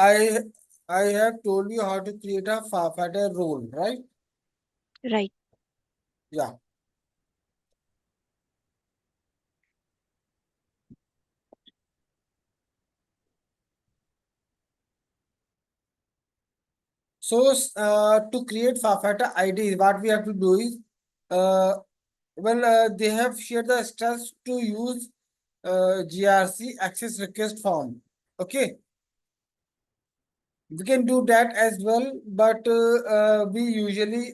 I I have told you how to create a firefighter role, right? Right. Yeah. So to create firefighter ID, what we have to do is, uh, they have shared the steps to use GRC access request form. Okay, we can do that as well, but we usually,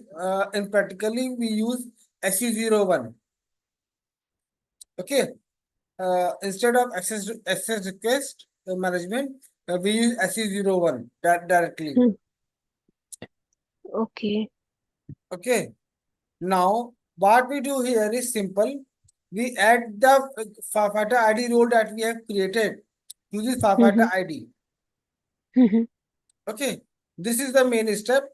in practically, we use SE01. Okay, instead of access request management, we use SE01 that directly. Hmm. Okay. Okay, now what we do here is simple. We add the firefighter ID role that we have created to the firefighter Mm-hmm. ID. Mm-hmm. Okay, this is the main step.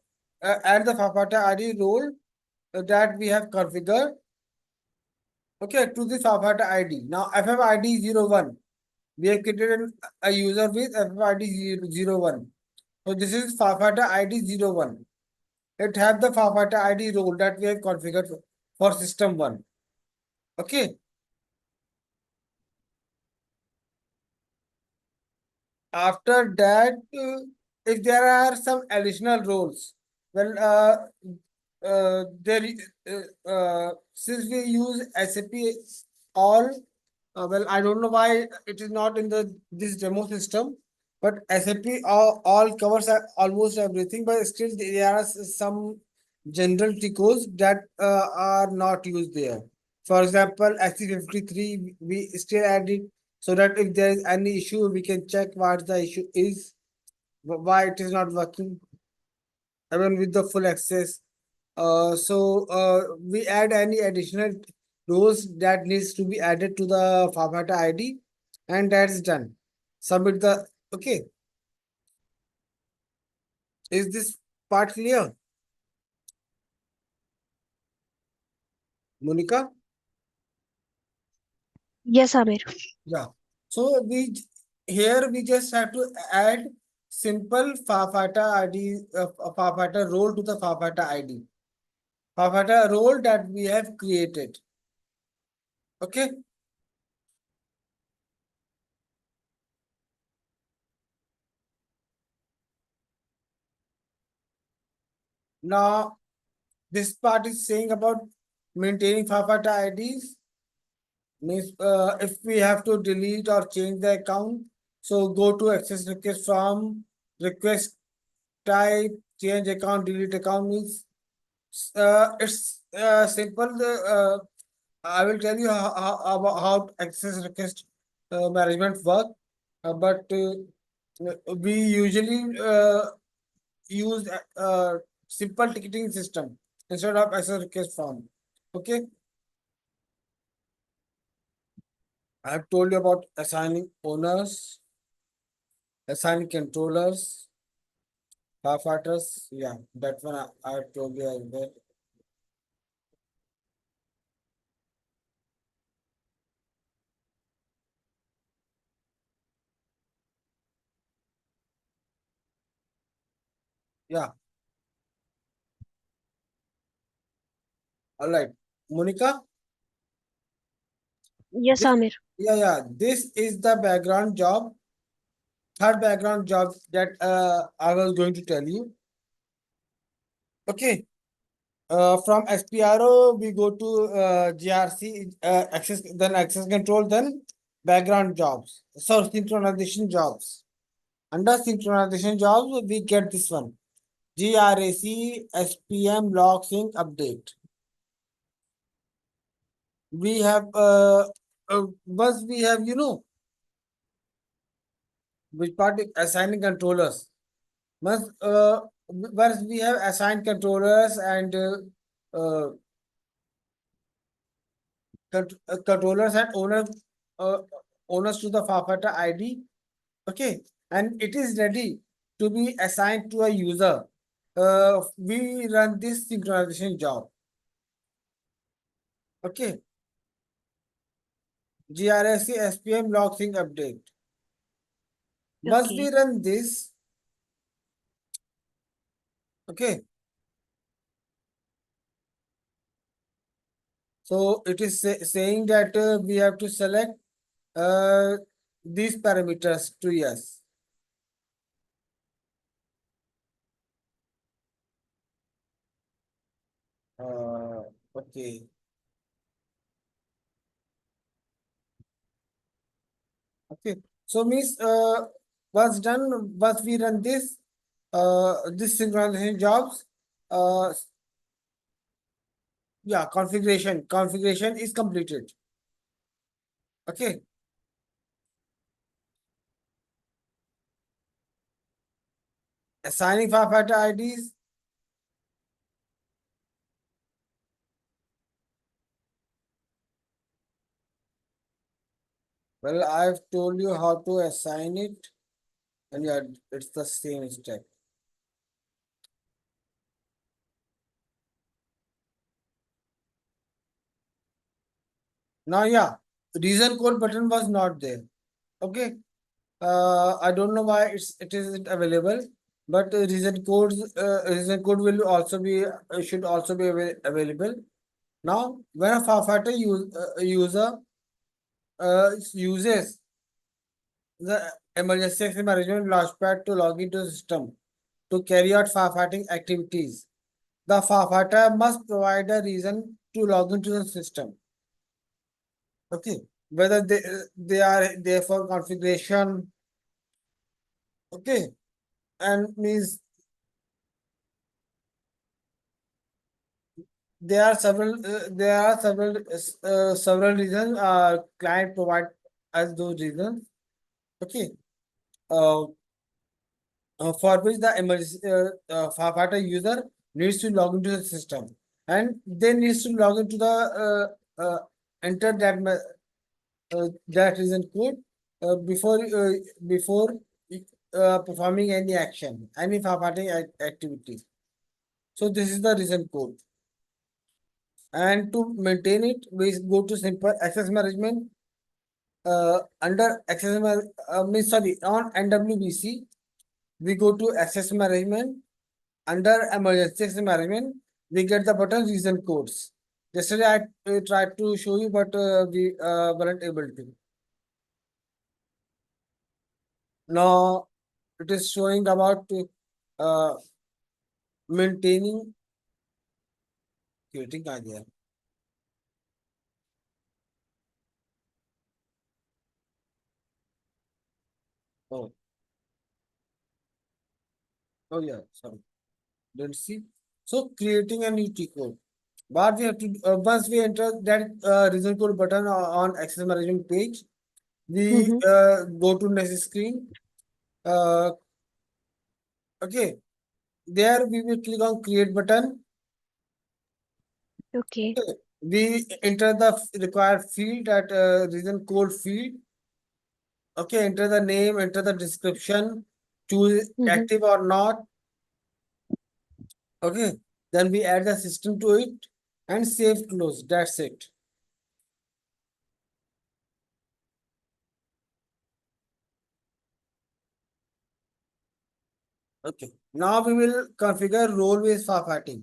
Add the firefighter ID role that we have configured. Okay, to the firefighter ID. Now FFID 01. We have created a user with FFID 01. So this is firefighter ID 01. It have the firefighter ID role that we have configured for system 1. Okay. After that, if there are some additional roles, well, there since we use SAP all, well, I don't know why it is not in the this demo system, but SAP all covers almost everything, but still there are some general codes that are not used there. For example, SC53, we still add it so that if there is any issue, we can check what the issue is, why it is not working, even with the full access. We add any additional rows that needs to be added to the firefighter ID, and that's done. Submit the okay. Is this part clear, Monica? Yes, Amir. Yeah. So here we just have to add simple firefighter ID, firefighter role to the firefighter ID. Firefighter role that we have created. Okay. Now this part is saying about maintaining firefighter IDs. Means if we have to delete or change the account, so go to access request from request type, change account, delete account means it's simple. I will tell you how access request management work, but we usually use simple ticketing system instead of access request form. Okay, I have told you about assigning owners, assigning controllers, firefighters. Yeah, that one I have told you as well. Yeah, all right, Monica. Yes, This, Amir. yeah. This is the background job. Third background job that I was going to tell you. Okay. From SPRO, we go to GRC, access control, then background jobs. So synchronization jobs. Under synchronization jobs, we get this one. GRAC SPM log sync update. We have once we have which part assigning controllers. Once we have assigned controllers and controllers and uh, owners to the firefighter ID. Okay, and it is ready to be assigned to a user. We run this synchronization job. Okay, GRSC SPM log sync update. Once we Okay. run this, Okay. So it is saying that we have to select uh, these parameters to yes. Okay. Okay. So means once done, once we run this synchronization jobs, uh, yeah, configuration is completed. Okay. Assigning firefighter IDs. Well, I've told you how to assign it, and yeah, it's the same step. Now, yeah, reason code button was not there. Okay. I don't know why it isn't available, but reason code will also be should also be available. Now, when a firefighter user uses the emergency exit management launchpad to log into the system to carry out firefighting activities, the firefighter must provide a reason to log into the system. Okay, whether they are there for configuration. Okay, and means there are several reasons client provide us those reasons. Okay, uh, for which the emergency firefighter user needs to log into the system, and they needs to log into the enter that reason code before performing any action, any firefighting activity. So this is the reason code. And to maintain it, we go to simple access management. Under access means sorry, on NWBC, we go to access management. Under emergency access management, we get the button reason codes. Yesterday I tried to show you, but we weren't able to. Now it is showing about uh, maintaining creating idea. Oh, oh yeah, sorry. Didn't see. So creating a new T code. What we have to once we enter that reason code button on access management page, we Mm-hmm. go to next screen. Uh, okay, there we will click on create button. Okay. Okay. We enter the required field at reason code field. Okay, enter the name, enter the description, choose Mm-hmm. active or not. Okay, then we add the system to it and save close. That's it. Okay, now we will configure role-based firefighting.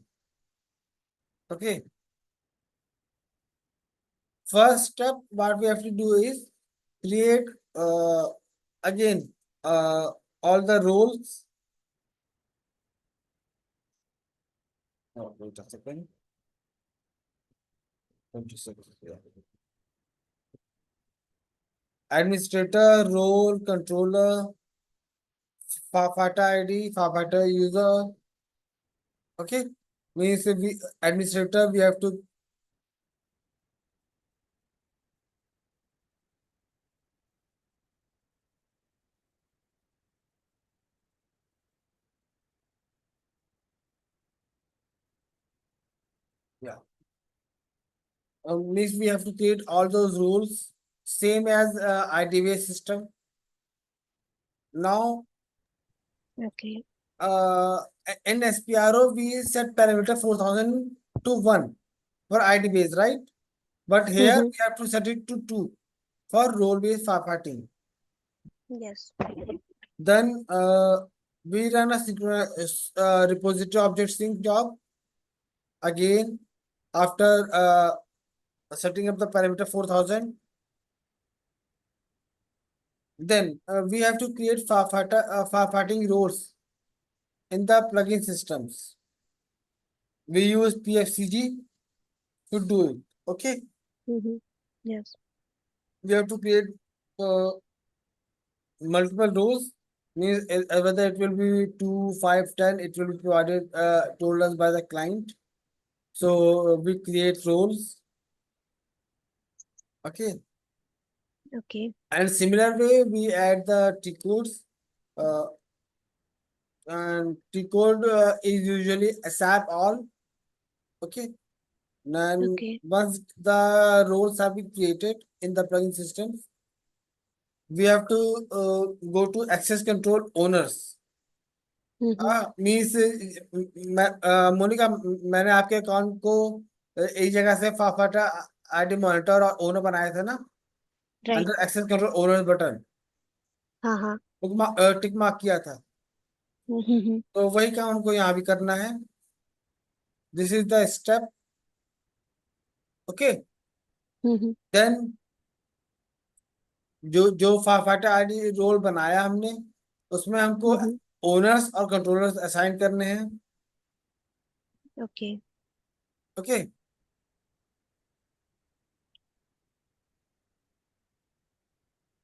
Okay, first step, what we have to do is create again uh, all the roles. Oh, wait a second. 20 seconds. Yeah. Administrator, role, controller, firefighter ID, firefighter user. Okay, means if we administrator, we have to yeah. Means we have to create all those rules, same as ID-based system. Now, Okay. uh, in SPRO, we set parameter 4000 to 1 for ID-based, right? But here Mm-hmm. we have to set it to 2 for role-based firefighting. Yes. Then we run a synchronous repository object sync job. Again, after setting up the parameter 4000, then we have to create firefighting roles in the plugin systems. We use PFCG to do it. Okay, Yes. we have to create uh, multiple roles. Means whether it will be 2, 5, 10, it will be provided told us by the client. So we create roles. Okay, Okay. and similar way we add the T codes. Uh, and T code is usually SAP all. Okay, and Okay. once the roles have been created in the plugin systems, we have to go to access control owners. Means Monica, मैंने आपके account को एक जगह से फाफाटा ID monitor और owner बनाया था ना, Right. Under access control owner button हाँ. टिक मार्क किया था, तो वही काम हमको यहाँ भी करना है. This is the step. Okay, then जो फाफाटा आईडी रोल बनाया हमने, उसमें हमको ओनर्स और कंट्रोलर्स असाइन करने हैं. Okay. ओके,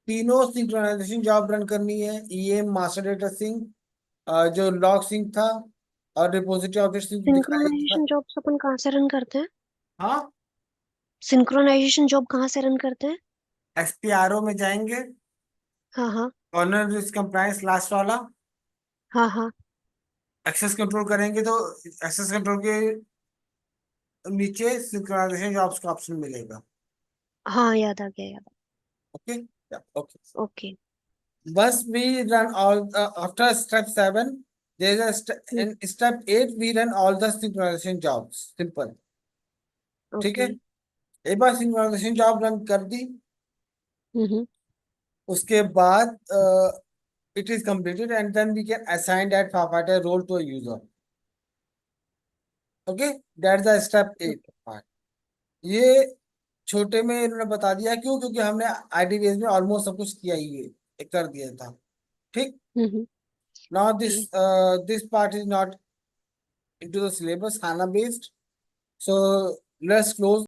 तीनों सिंक्रोनाइजेशन जॉब रन करनी है. ईएम मास्टर डेटा सिंक, जो लॉग सिंक था, और रिपोजिटरी ऑब्जेक्ट सिंक दिखाया था. सिंक्रोनाइजेशन जॉब्स अपन कहाँ से रन करते हैं? हाँ, सिंक्रोनाइजेशन जॉब कहाँ से रन करते हैं? एक्सपीआरओ में जाएंगे, हाँ. ऑनर रिस्क कंप्लायंस लास्ट वाला, हाँ. एक्सेस कंट्रोल करेंगे तो एक्सेस कंट्रोल के नीचे सिंक्रोनाइजेशन जॉब्स का ऑप्शन मिलेगा. हाँ, याद आ गया. Okay, okay. Okay. Once we run all after step 7, there is a in step 8 we run all the synchronization jobs. Simple. ठीक है, ओके. एक बार सिंक्रोनाइजेशन जॉब रन कर दी, उसके बाद it is completed and then we can assign that firefighter role to a user. Okay, that's the step 8 part. ये छोटे में इन्होंने बता दिया, क्यों? क्योंकि हमने आईडी बेस में ऑलमोस्ट सब कुछ किया ही है, कर दिया था. ठीक. Now this part is not into the syllabus HANA based. So let's close